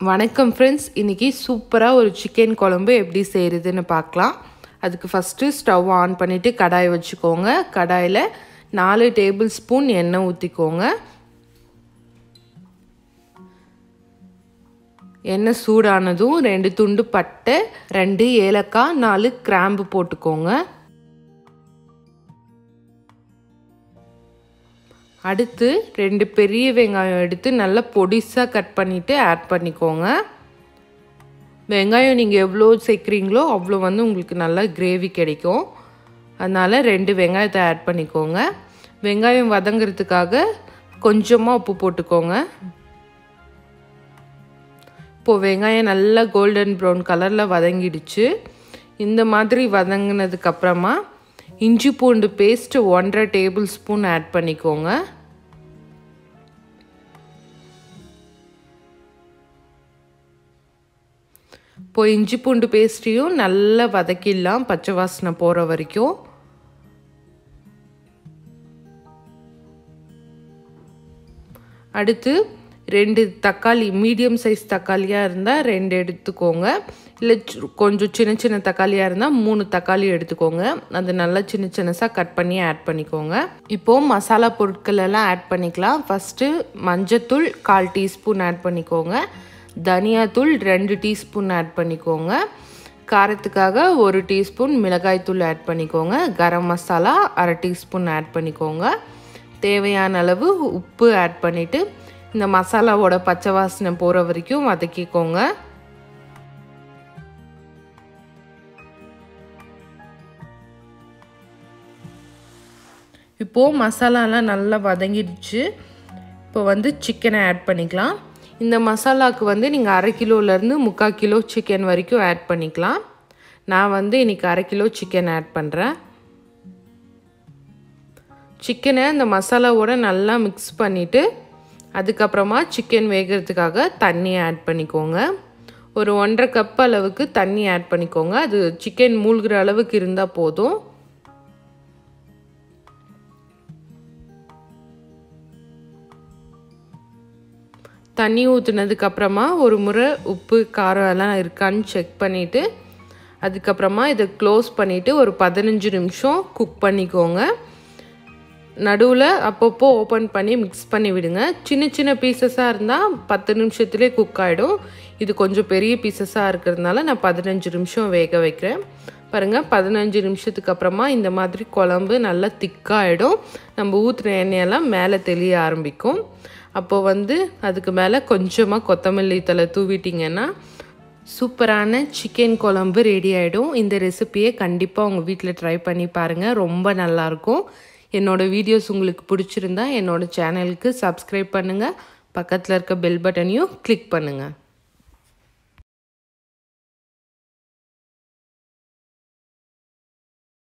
வணக்கம் ஃப்ரெண்ட்ஸ், இன்றைக்கி சூப்பராக ஒரு சிக்கன் குழம்பு எப்படி செய்கிறதுன்னு பார்க்கலாம். அதுக்கு ஃபஸ்ட்டு ஸ்டவ் ஆன் பண்ணிவிட்டு கடாய் வச்சுக்கோங்க. கடாயில் 4 டேபிள் ஸ்பூன் எண்ணெய் ஊற்றிக்கோங்க. எண்ணெய் சூடானதும் 2 துண்டு பட்டை, 2 ஏலக்காய், 4 கிராம்பு போட்டுக்கோங்க. அடுத்து 2 பெரிய வெங்காயம் எடுத்து நல்லா பொடிசாக கட் பண்ணிவிட்டு ஆட் பண்ணிக்கோங்க. வெங்காயம் நீங்கள் எவ்வளோ சேர்க்குறீங்களோ அவ்வளோ உங்களுக்கு நல்லா கிரேவி கிடைக்கும். அதனால் 2 வெங்காயத்தை ஆட் பண்ணிக்கோங்க. வெங்காயம் வதங்கிறதுக்காக கொஞ்சமாக உப்பு போட்டுக்கோங்க. இப்போது வெங்காயம் நல்லா கோல்டன் ப்ரௌன் கலரில் வதங்கிடுச்சு. இந்த மாதிரி வதங்கினதுக்கப்புறமா இஞ்சி பூண்டு பேஸ்ட்டு 1.5 டேபிள் ஸ்பூன் ஆட் பண்ணிக்கோங்க. இப்போ இஞ்சி பூண்டு பேஸ்ட்டையும் நல்லா வதக்கிடலாம், பச்சை வாசனை போகிற வரைக்கும். அடுத்து 2 தக்காளி, மீடியம் சைஸ் தக்காளியாக இருந்தால் 2 எடுத்துக்கோங்க. இல்லை கொஞ்சம் சின்ன சின்ன தக்காளியாக இருந்தால் 3 தக்காளி எடுத்துக்கோங்க. அது நல்லா சின்னசாக கட் பண்ணி ஆட் பண்ணிக்கோங்க. இப்போது மசாலா பொருட்கள் எல்லாம் ஆட் பண்ணிக்கலாம். ஃபஸ்ட்டு மஞ்சத்தூள் 1/4 டீஸ்பூன் ஆட் பண்ணிக்கோங்க. தனியாத்தூள் 2 டீஸ்பூன் ஆட் பண்ணிக்கோங்க. காரத்துக்காக 1 டீஸ்பூன் மிளகாய்த்தூள் ஆட் பண்ணிக்கோங்க. கரம் மசாலா 1/2 டீஸ்பூன் ஆட் பண்ணிக்கோங்க. தேவையான அளவு உப்பு ஆட் பண்ணிவிட்டு இந்த மசாலாவோட பச்சை வாசனை போகிற வரைக்கும் வதக்கிக்கோங்க. இப்போது மசாலாலாம் நல்லா வதங்கிடுச்சு. இப்போ சிக்கனை ஆட் பண்ணிக்கலாம். இந்த மசாலாவுக்கு நீங்கள் 1/2 கிலோலேருந்து 3/4 கிலோ சிக்கன் வரைக்கும் ஆட் பண்ணிக்கலாம். நான் இன்றைக்கி 1/2 கிலோ சிக்கன் ஆட் பண்ணுறேன். சிக்கனை இந்த மசாலாவோட நல்லா மிக்ஸ் பண்ணிவிட்டு அதுக்கப்புறமா சிக்கன் வேகிறதுக்காக தண்ணி ஆட் பண்ணிக்கோங்க. ஒரு 1.5 கப் அளவுக்கு தண்ணி ஆட் பண்ணிக்கோங்க. அது சிக்கன் மூழ்கிற அளவுக்கு இருந்தால் போதும். தண்ணி ஊற்றுனதுக்கப்புறமா ஒரு முறை உப்பு காரம் எல்லாம் இருக்கான்னு செக் பண்ணிவிட்டு அதுக்கப்புறமா இதை க்ளோஸ் பண்ணிவிட்டு ஒரு 15 நிமிஷம் குக் பண்ணிக்கோங்க. நடுவில் அப்பப்போ ஓப்பன் பண்ணி மிக்ஸ் பண்ணி விடுங்க. சின்ன சின்ன பீசஸாக இருந்தால் 10 நிமிஷத்துலேயே குக் ஆகிடும். இது கொஞ்சம் பெரிய பீசஸாக இருக்கிறதுனால நான் 15 நிமிஷம் வேக வைக்கிறேன். பாருங்கள், 15 நிமிஷத்துக்கு அப்புறமா இந்த மாதிரி குழம்பு நல்லா திக்காகிடும். நம்ம ஊற்றுற எண்ணெயெல்லாம் மேலே தெளிய ஆரம்பிக்கும். அப்போது அதுக்கு மேலே கொஞ்சமாக கொத்தமல்லி தழை தூவிட்டிங்கன்னா சூப்பரான சிக்கன் குழம்பு ரெடி ஆகிடும். இந்த ரெசிப்பியை கண்டிப்பாக உங்கள் வீட்டில் ட்ரை பண்ணி பாருங்கள், ரொம்ப நல்லாயிருக்கும். என்னோடய வீடியோஸ் உங்களுக்கு பிடிச்சிருந்தா என்னோடய சேனலுக்கு சப்ஸ்கிரைப் பண்ணுங்கள். பக்கத்தில் இருக்க பெல் பட்டனையும் கிளிக் பண்ணுங்கள்.